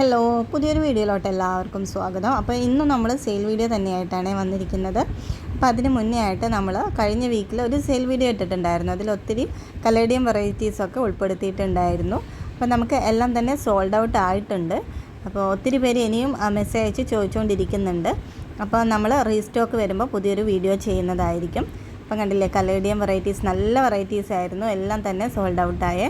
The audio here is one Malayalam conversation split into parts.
ഹലോ, പുതിയൊരു വീഡിയോയിലോട്ട് എല്ലാവർക്കും സ്വാഗതം. അപ്പോൾ ഇന്ന് നമ്മൾ സെയിൽ വീഡിയോ തന്നെയായിട്ടാണ് വന്നിരിക്കുന്നത്. അപ്പോൾ അതിന് മുന്നേ ആയിട്ട് നമ്മൾ കഴിഞ്ഞ വീക്കിൽ ഒരു സെയിൽ വീഡിയോ ഇട്ടിട്ടുണ്ടായിരുന്നു. അതിൽ ഒത്തിരി കലേഡിയം വെറൈറ്റീസൊക്കെ ഉൾപ്പെടുത്തിയിട്ടുണ്ടായിരുന്നു. അപ്പോൾ നമുക്ക് എല്ലാം തന്നെ സോൾഡ് ഔട്ട് ആയിട്ടുണ്ട്. അപ്പോൾ ഒത്തിരി പേര് ഇനിയും മെസ്സേജ് അയച്ച് ചോദിച്ചുകൊണ്ടിരിക്കുന്നുണ്ട്. അപ്പോൾ നമ്മൾ റീസ്റ്റോക്ക് വരുമ്പോൾ പുതിയൊരു വീഡിയോ ചെയ്യുന്നതായിരിക്കും. അപ്പം കണ്ടില്ലേ, കലേഡിയം വെറൈറ്റീസ് നല്ല വെറൈറ്റീസ് ആയിരുന്നു, എല്ലാം തന്നെ സോൾഡ് ഔട്ടായേ.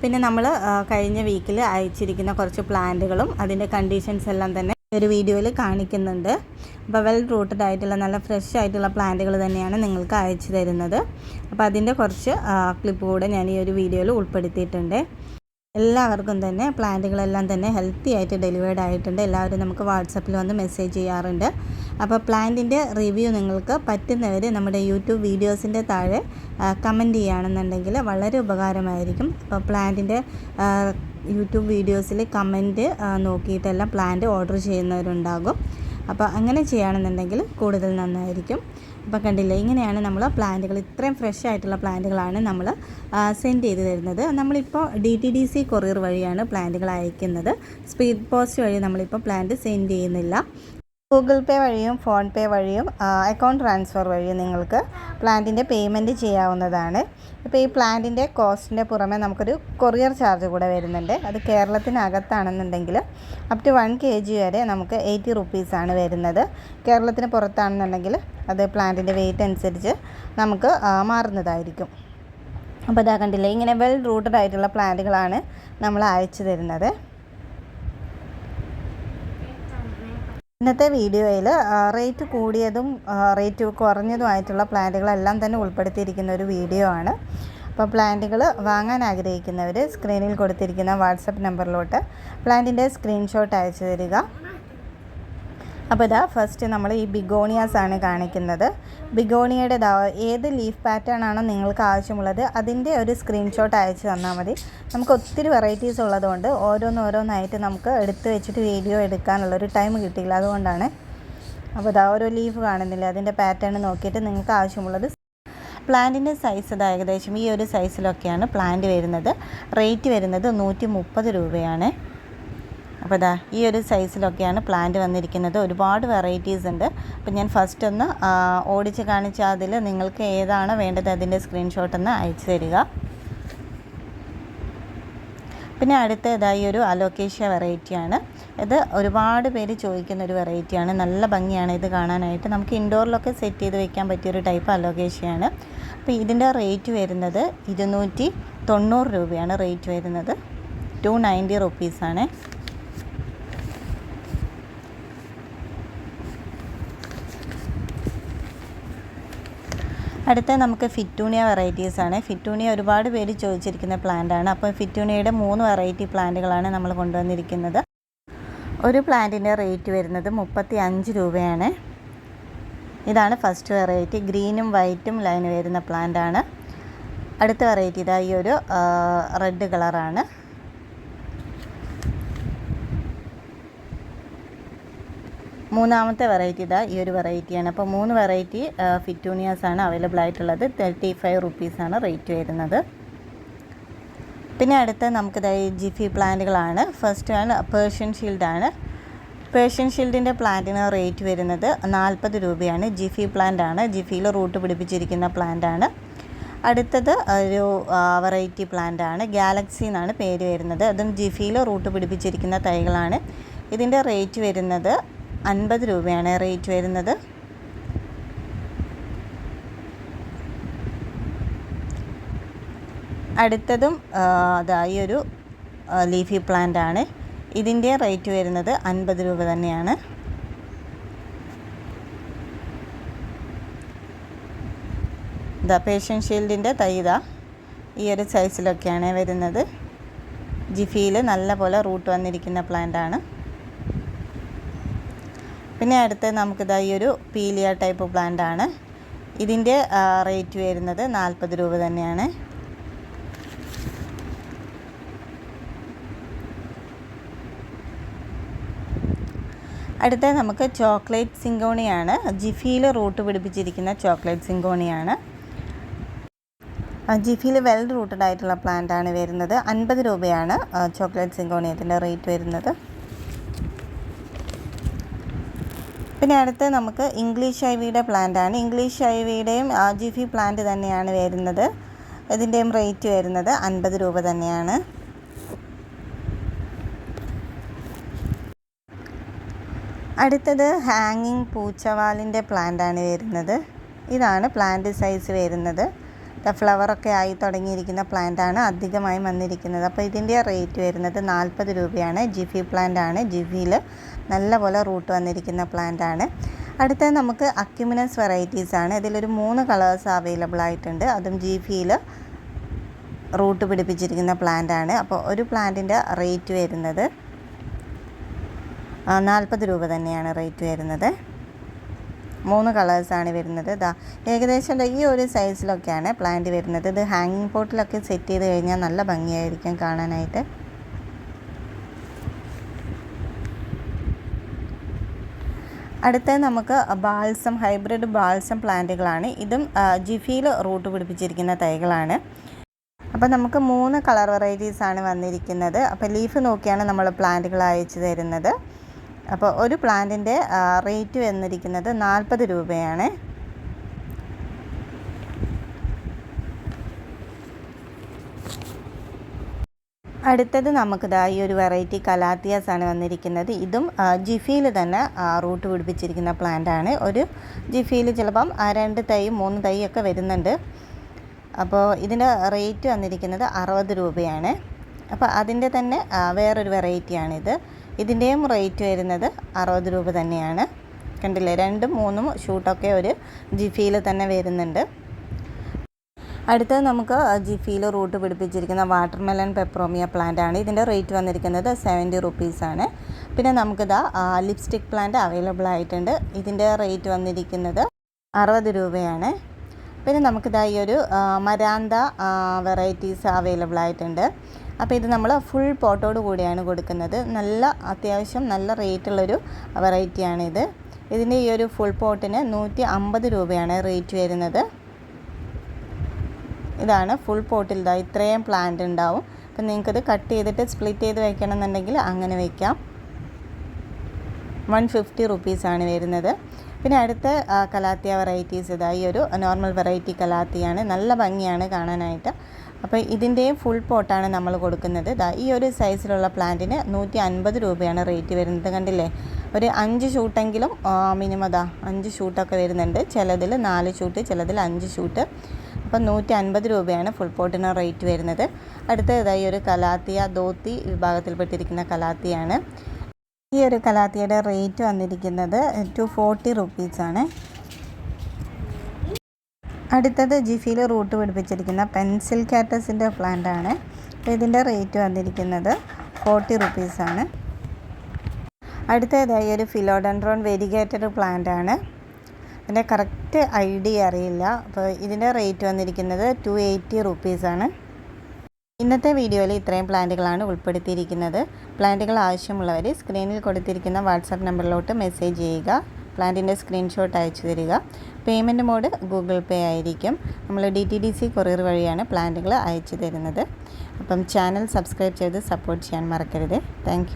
പിന്നെ നമ്മൾ കഴിഞ്ഞ വീക്കിൽ അയച്ചിരിക്കുന്ന കുറച്ച് പ്ലാന്റുകളും അതിൻ്റെ കണ്ടീഷൻസ് എല്ലാം തന്നെ ഒരു വീഡിയോയിൽ കാണിക്കുന്നുണ്ട്. അപ്പോൾ വെൽ റൂട്ടഡ് ആയിട്ടുള്ള നല്ല ഫ്രഷ് ആയിട്ടുള്ള പ്ലാന്റുകൾ തന്നെയാണ് നിങ്ങൾക്ക് അയച്ചു തരുന്നത്. അപ്പോൾ അതിൻ്റെ കുറച്ച് ക്ലിപ്പ് കൂടെ ഞാൻ ഈ ഒരു വീഡിയോയിൽ ഉൾപ്പെടുത്തിയിട്ടുണ്ട്. എല്ലാവർക്കും തന്നെ പ്ലാന്റുകളെല്ലാം തന്നെ ഹെൽത്തി ആയിട്ട് ഡെലിവേർഡ് ആയിട്ടുണ്ട്. എല്ലാവരും നമുക്ക് വാട്സപ്പിൽ വന്ന് മെസ്സേജ് ചെയ്യാറുണ്ട്. അപ്പോൾ പ്ലാന്റിൻ്റെ റിവ്യൂ നിങ്ങൾക്ക് പറ്റുന്നവർ നമ്മുടെ യൂട്യൂബ് വീഡിയോസിൻ്റെ താഴെ കമൻറ്റ് ചെയ്യുകയാണെന്നുണ്ടെങ്കിൽ വളരെ ഉപകാരമായിരിക്കും. അപ്പോൾ പ്ലാന്റിൻ്റെ യൂട്യൂബ് വീഡിയോസിൽ കമൻറ്റ് നോക്കിയിട്ടെല്ലാം പ്ലാന്റ് ഓർഡർ ചെയ്യുന്നവരുണ്ടാകും. അപ്പോൾ അങ്ങനെ ചെയ്യുകയാണെന്നുണ്ടെങ്കിൽ കൂടുതൽ നന്നായിരിക്കും. അപ്പോൾ കണ്ടില്ലേ, ഇങ്ങനെയാണ് നമ്മൾ പ്ലാന്റുകൾ, ഇത്രയും ഫ്രഷ് ആയിട്ടുള്ള പ്ലാന്റുകളാണ് നമ്മൾ സെൻഡ് ചെയ്ത് തരുന്നത്. നമ്മളിപ്പോൾ DTDC കൊറിയർ വഴിയാണ് പ്ലാന്റുകൾ അയക്കുന്നത്. സ്പീഡ് പോസ്റ്റ് വഴി നമ്മളിപ്പോൾ പ്ലാന്റ് സെൻഡ് ചെയ്യുന്നില്ല. ഗൂഗിൾ പേ വഴിയും ഫോൺ പേ വഴിയും അക്കൗണ്ട് ട്രാൻസ്ഫർ വഴിയും നിങ്ങൾക്ക് പ്ലാന്റിൻ്റെ പേയ്മെൻറ്റ് ചെയ്യാവുന്നതാണ്. ഇപ്പോൾ ഈ പ്ലാന്റിൻ്റെ കോസ്റ്റിൻ്റെ പുറമെ നമുക്കൊരു കൊറിയർ ചാർജ് കൂടെ വരുന്നുണ്ട്. അത് കേരളത്തിനകത്താണെന്നുണ്ടെങ്കിൽ അപ് ടു 1 kg വരെ നമുക്ക് 80 റുപ്പീസാണ് വരുന്നത്. കേരളത്തിന് പുറത്താണെന്നുണ്ടെങ്കിൽ അത് പ്ലാന്റിൻ്റെ വെയിറ്റ് അനുസരിച്ച് നമുക്ക് മാറുന്നതായിരിക്കും. അപ്പോൾ ഇതാ കണ്ടില്ലേ, ഇങ്ങനെ വെൽ റൂട്ടഡ് ആയിട്ടുള്ള പ്ലാന്റുകളാണ് നമ്മൾ അയച്ചു തരുന്നത്. ഇന്നത്തെ വീഡിയോയിൽ റേറ്റ് കൂടിയതും റേറ്റ് കുറഞ്ഞതുമായിട്ടുള്ള പ്ലാന്റുകളെല്ലാം തന്നെ ഉൾപ്പെടുത്തിയിരിക്കുന്ന ഒരു വീഡിയോ ആണ്. അപ്പോൾ പ്ലാന്റുകൾ വാങ്ങാൻ ആഗ്രഹിക്കുന്നവർ സ്ക്രീനിൽ കൊടുത്തിരിക്കുന്ന വാട്സപ്പ് നമ്പറിലോട്ട് പ്ലാന്റിൻ്റെ സ്ക്രീൻഷോട്ട് അയച്ചു തരിക. അപ്പോൾ ഇതാ ഫസ്റ്റ് നമ്മൾ ഈ ബിഗോണിയാസ് ആണ് കാണിക്കുന്നത്. ബിഗോണിയയുടെ ഏത് ലീഫ് പാറ്റേൺ ആണോ നിങ്ങൾക്ക് ആവശ്യമുള്ളത് അതിൻ്റെ ഒരു സ്ക്രീൻഷോട്ട് അയച്ചു തന്നാൽ മതി. നമുക്ക് ഒത്തിരി വെറൈറ്റീസ് ഉള്ളതുകൊണ്ട് ഓരോന്നായിട്ട് നമുക്ക് എടുത്ത് വെച്ചിട്ട് വീഡിയോ എടുക്കാനുള്ളൊരു ടൈം കിട്ടിയില്ല, അതുകൊണ്ടാണ്. അപ്പോൾ ഇതാ ഓരോ ലീഫ് കാണുന്നില്ല, അതിൻ്റെ പാറ്റേൺ നോക്കിയിട്ട് നിങ്ങൾക്ക് ആവശ്യമുള്ളത്. പ്ലാന്റിൻ്റെ സൈസ് ഇത് ഏകദേശം ഈ ഒരു സൈസിലൊക്കെയാണ് പ്ലാന്റ് വരുന്നത്. റേറ്റ് വരുന്നത് 130 രൂപയാണ്. അപ്പോൾ ഇതാ ഈ ഒരു സൈസിലൊക്കെയാണ് പ്ലാന്റ് വന്നിരിക്കുന്നത്. ഒരുപാട് വെറൈറ്റീസ് ഉണ്ട്. അപ്പോൾ ഞാൻ ഫസ്റ്റ് ഒന്ന് ഓടിച്ച് കാണിച്ച അതിൽ നിങ്ങൾക്ക് ഏതാണ് വേണ്ടത് അതിൻ്റെ സ്ക്രീൻഷോട്ട് ഒന്ന് അയച്ചു തരിക. പിന്നെ അടുത്ത ഇതായി ഒരു അലോക്കേഷ്യ വെറൈറ്റിയാണ്. ഇത് ഒരുപാട് പേര് ചോദിക്കുന്ന ഒരു വെറൈറ്റിയാണ്. നല്ല ഭംഗിയാണ് ഇത് കാണാനായിട്ട്. നമുക്ക് ഇൻഡോറിലൊക്കെ സെറ്റ് ചെയ്ത് വെക്കാൻ പറ്റിയൊരു ടൈപ്പ് അലോക്കേഷ്യയാണ്. അപ്പോൾ ഇതിൻ്റെ റേറ്റ് വരുന്നത് 290 രൂപയാണ് റേറ്റ് വരുന്നത്. 290 റുപ്പീസാണ്. അടുത്ത നമുക്ക് ഫിറ്റൂണിയ വെറൈറ്റീസാണ്. ഫിറ്റൂണിയ ഒരുപാട് പേര് ചോദിച്ചിരിക്കുന്ന പ്ലാന്റാണ്. അപ്പോൾ ഫിറ്റൂണിയയുടെ 3 വെറൈറ്റി പ്ലാന്റുകളാണ് നമ്മൾ കൊണ്ടുവന്നിരിക്കുന്നത്. ഒരു പ്ലാന്റിൻ്റെ റേറ്റ് വരുന്നത് 35 രൂപയാണ്. ഇതാണ് ഫസ്റ്റ് വെറൈറ്റി, ഗ്രീനും വൈറ്റും ലൈൻ വരുന്ന പ്ലാന്റാണ്. അടുത്ത വെറൈറ്റി ഇതാ ഈ ഒരു റെഡ് കളറാണ്. മൂന്നാമത്തെ വെറൈറ്റി ഇതാ ഈ ഒരു വെറൈറ്റിയാണ്. അപ്പോൾ 3 വെറൈറ്റി ഫിറ്റൂണിയാസാണ് അവൈലബിൾ ആയിട്ടുള്ളത്. 35 റുപ്പീസാണ് റേറ്റ് വരുന്നത്. പിന്നെ അടുത്ത നമുക്കിതാ ജിഫി പ്ലാന്റുകളാണ്. ഫസ്റ്റ് ആണ് പേർഷ്യൻ ഷീൽഡാണ്. പേർഷ്യൻ ഷീൽഡിൻ്റെ പ്ലാന്റിന് റേറ്റ് വരുന്നത് 40 രൂപയാണ്. ജിഫി പ്ലാന്റ് ആണ്, ജിഫിയിൽ റൂട്ട് പിടിപ്പിച്ചിരിക്കുന്ന പ്ലാന്റാണ്. അടുത്തത് ഒരു വെറൈറ്റി പ്ലാന്റ് ആണ്, ഗാലക്സി എന്നാണ് പേര് വരുന്നത്. അതും ജിഫിയിൽ റൂട്ട് പിടിപ്പിച്ചിരിക്കുന്ന തൈകളാണ്. ഇതിൻ്റെ റേറ്റ് വരുന്നത് 50 രൂപയാണ് റേറ്റ് വരുന്നത്. അടുത്തതും അതായി ഒരു ലീഫി പ്ലാന്റ് ആണ്. ഇതിൻ്റെ റേറ്റ് വരുന്നത് 50 രൂപ തന്നെയാണ്. ഇതാ പേർഷ്യൻ ഷീൽഡിൻ്റെ തൈ ഇതാ ഈ ഒരു സൈസിലൊക്കെയാണ് വരുന്നത്. ജിഫിയിൽ നല്ല പോലെ റൂട്ട് വന്നിരിക്കുന്ന പ്ലാന്റ് ആണ്. പിന്നെ അടുത്ത് നമുക്കിതാ ഈ ഒരു പീലിയ ടൈപ്പ് പ്ലാന്റ് ആണ്. ഇതിൻ്റെ റേറ്റ് വരുന്നത് 40 രൂപ തന്നെയാണ്. അടുത്ത നമുക്ക് ചോക്ലേറ്റ് സിങ്കോണിയാണ്. ജിഫിയിൽ റൂട്ട് പിടിപ്പിച്ചിരിക്കുന്ന ചോക്ലേറ്റ് സിങ്കോണിയാണ്. ജിഫിയിൽ വെൽ റൂട്ടഡ് ആയിട്ടുള്ള പ്ലാന്റ് ആണ് വരുന്നത്. 50 രൂപയാണ് ചോക്ലേറ്റ് സിങ്കോണിയത്തിൻ്റെ റേറ്റ് വരുന്നത്. പിന്നെ അടുത്ത് നമുക്ക് ഇംഗ്ലീഷ് ഐവിയുടെ പ്ലാന്റാണ്. ഇംഗ്ലീഷ് ഐവിയുടെയും ജിഫി പ്ലാന്റ് തന്നെയാണ് വരുന്നത്. ഇതിൻ്റെയും റേറ്റ് വരുന്നത് 50 രൂപ തന്നെയാണ്. അടുത്തത് ഹാങ്ങിങ് പൂച്ചവാലിൻ്റെ പ്ലാന്റാണ് വരുന്നത്. ഇതാണ് പ്ലാന്റ് സൈസ് വരുന്നത്. ഫ്ലവറൊക്കെ ആയി തുടങ്ങിയിരിക്കുന്ന പ്ലാന്റാണ് അധികമായി വന്നിരിക്കുന്നത്. അപ്പോൾ ഇതിൻ്റെ റേറ്റ് വരുന്നത് 40 രൂപയാണ്. ജിഫി പ്ലാന്റ് ആണ്. ജിഫിയിൽ നല്ലപോലെ റൂട്ട് വന്നിരിക്കുന്ന പ്ലാന്റ് ആണ്. അടുത്തത് നമുക്ക് അക്യുമിനസ് വെറൈറ്റീസ് ആണ്. ഇതിലൊരു 3 കളേഴ്സ് അവൈലബിൾ ആയിട്ടുണ്ട്. അതും ജിഫിയിൽ റൂട്ട് പിടിപ്പിച്ചിരിക്കുന്ന പ്ലാന്റ് ആണ്. അപ്പോൾ ഒരു പ്ലാന്റിൻ്റെ റേറ്റ് വരുന്നത് 40 രൂപ തന്നെയാണ് റേറ്റ് വരുന്നത്. 3 കളേഴ്സാണ് വരുന്നത്. ഏകദേശം ഈ ഒരു സൈസിലൊക്കെയാണ് പ്ലാന്റ് വരുന്നത്. ഇത് ഹാങ്ങിങ് പോട്ടിലൊക്കെ സെറ്റ് ചെയ്ത് കഴിഞ്ഞാൽ നല്ല ഭംഗിയായിരിക്കും കാണാനായിട്ട്. അടുത്തത് നമുക്ക് ബാൾസം ഹൈബ്രിഡ് ബാൾസം പ്ലാന്റുകളാണ്. ഇതും ജിഫിയിൽ റൂട്ട് പിടിപ്പിച്ചിരിക്കുന്ന തൈകളാണ്. അപ്പോൾ നമുക്ക് 3 കളർ വെറൈറ്റീസാണ് വന്നിരിക്കുന്നത്. അപ്പോൾ ലീഫ് നോക്കിയാണ് നമ്മൾ പ്ലാന്റുകൾ അയച്ചു തരുന്നത്. അപ്പോൾ ഒരു പ്ലാന്റിൻ്റെ റേറ്റ് വന്നിരിക്കുന്നത് 40 രൂപയാണ്. അടുത്തത് നമുക്ക് ഈ ഒരു വെറൈറ്റി കലാത്തിയാസ് ആണ് വന്നിരിക്കുന്നത്. ഇതും ജിഫിയിൽ തന്നെ റൂട്ട് പിടിപ്പിച്ചിരിക്കുന്ന പ്ലാന്റ് ആണ്. ഒരു ജിഫിയിൽ ചിലപ്പം 2 തൈ 3 തൈ ഒക്കെ വരുന്നുണ്ട്. അപ്പോൾ ഇതിൻ്റെ റേറ്റ് വന്നിരിക്കുന്നത് 60 രൂപയാണ്. അപ്പോൾ അതിൻ്റെ തന്നെ വേറൊരു വെറൈറ്റിയാണിത്. ഇതിൻ്റെയും റേറ്റ് വരുന്നത് 60 രൂപ തന്നെയാണ്. കണ്ടില്ലേ, 2ഉം 3ഉം ഷൂട്ടൊക്കെ ഒരു ജിഫിയിൽ തന്നെ വരുന്നുണ്ട്. അടുത്തത് നമുക്ക് ജിഫിയിൽ റൂട്ട് പിടിപ്പിച്ചിരിക്കുന്ന വാട്ടർമെലൺ പെപ്രോമിയ പ്ലാന്റ് ആണ്. ഇതിൻ്റെ റേറ്റ് വന്നിരിക്കുന്നത് 70 റുപ്പീസാണ്. പിന്നെ നമുക്കിതാ ലിപ്സ്റ്റിക് പ്ലാന്റ് അവൈലബിൾ ആയിട്ടുണ്ട്. ഇതിൻ്റെ റേറ്റ് വന്നിരിക്കുന്നത് 60 രൂപയാണ്. പിന്നെ നമുക്കിതാ ഈ ഒരു മരാന്ത വെറൈറ്റീസ് അവൈലബിൾ ആയിട്ടുണ്ട്. അപ്പോൾ ഇത് നമ്മൾ ഫുൾ പോട്ടോട് കൂടിയാണ് കൊടുക്കുന്നത്. അത്യാവശ്യം നല്ല റേറ്റുള്ളൊരു വെറൈറ്റിയാണിത്. ഇതിൻ്റെ ഈ ഒരു ഫുൾ പോട്ടിന് 150 രൂപയാണ് റേറ്റ് വരുന്നത്. ഇതാണ് ഫുൾ പോട്ടിൽ ഇത്രയും പ്ലാന്റ് ഉണ്ടാവും. അപ്പം നിങ്ങൾക്കത് കട്ട് ചെയ്തിട്ട് സ്പ്ലിറ്റ് ചെയ്ത് വയ്ക്കണം എന്നുണ്ടെങ്കിൽ അങ്ങനെ വയ്ക്കാം. 150 റുപ്പീസാണ് വരുന്നത്. പിന്നെ അടുത്ത കലാത്തിയ വെറൈറ്റീസ് ഈ ഒരു നോർമൽ വെറൈറ്റി കലാത്തിയാണ്. നല്ല ഭംഗിയാണ് കാണാനായിട്ട്. അപ്പോൾ ഇതിൻ്റെയും ഫുൾ പോട്ടാണ് നമ്മൾ കൊടുക്കുന്നത്. ഈ ഒരു സൈസിലുള്ള പ്ലാന്റിന് 150 രൂപയാണ് റേറ്റ് വരുന്നത്. കണ്ടില്ലേ, ഒരു 5 ഷൂട്ടെങ്കിലും മിനിമം 5 ഷൂട്ടൊക്കെ വരുന്നുണ്ട്. ചിലതിൽ 4 ഷൂട്ട്, ചിലതിൽ 5 ഷൂട്ട്. അപ്പം 150 രൂപയാണ് ഫുൾ പോട്ടിന് റേറ്റ് വരുന്നത്. അടുത്തതായി ഒരു കലാത്തിയ ധോത്തി വിഭാഗത്തിൽപ്പെട്ടിരിക്കുന്ന കലാത്തിയാണ്. ഈ ഒരു കലാത്തിയുടെ റേറ്റ് വന്നിരിക്കുന്നത് 240 റുപ്പീസാണ്. അടുത്തത് ജിഫിയിൽ റൂട്ട് പിടിപ്പിച്ചിരിക്കുന്ന പെൻസിൽ കാറ്റസിൻ്റെ പ്ലാന്റ് ആണ്. അപ്പോൾ ഇതിൻ്റെ റേറ്റ് വന്നിരിക്കുന്നത് 40 റുപ്പീസാണ്. അടുത്തതായി ഒരു ഫിലോഡൻഡ്രോൺ വെരിഗേറ്റഡ് പ്ലാന്റ് ആണ്. ഇതിൻ്റെ കറക്റ്റ് ഐഡിയ അറിയില്ല. അപ്പോൾ ഇതിൻ്റെ റേറ്റ് വന്നിരിക്കുന്നത് 280 റുപ്പീസാണ്. ഇന്നത്തെ വീഡിയോയിൽ ഇത്രയും പ്ലാന്റുകളാണ് ഉൾപ്പെടുത്തിയിരിക്കുന്നത്. പ്ലാന്റുകൾ ആവശ്യമുള്ളവർ സ്ക്രീനിൽ കൊടുത്തിരിക്കുന്ന വാട്സാപ്പ് നമ്പറിലോട്ട് മെസ്സേജ് ചെയ്യുക. പ്ലാന്റിൻ്റെ സ്ക്രീൻഷോട്ട് അയച്ചു തരിക. പേയ്മെൻറ്റ് മോഡ് ഗൂഗിൾ പേ ആയിരിക്കും. നമ്മൾ DTDC കൊറിയർ വഴിയാണ് പ്ലാന്റുകൾ അയച്ചു തരുന്നത്. അപ്പം ചാനൽ സബ്സ്ക്രൈബ് ചെയ്ത് സപ്പോർട്ട് ചെയ്യാൻ മറക്കരുത്. താങ്ക്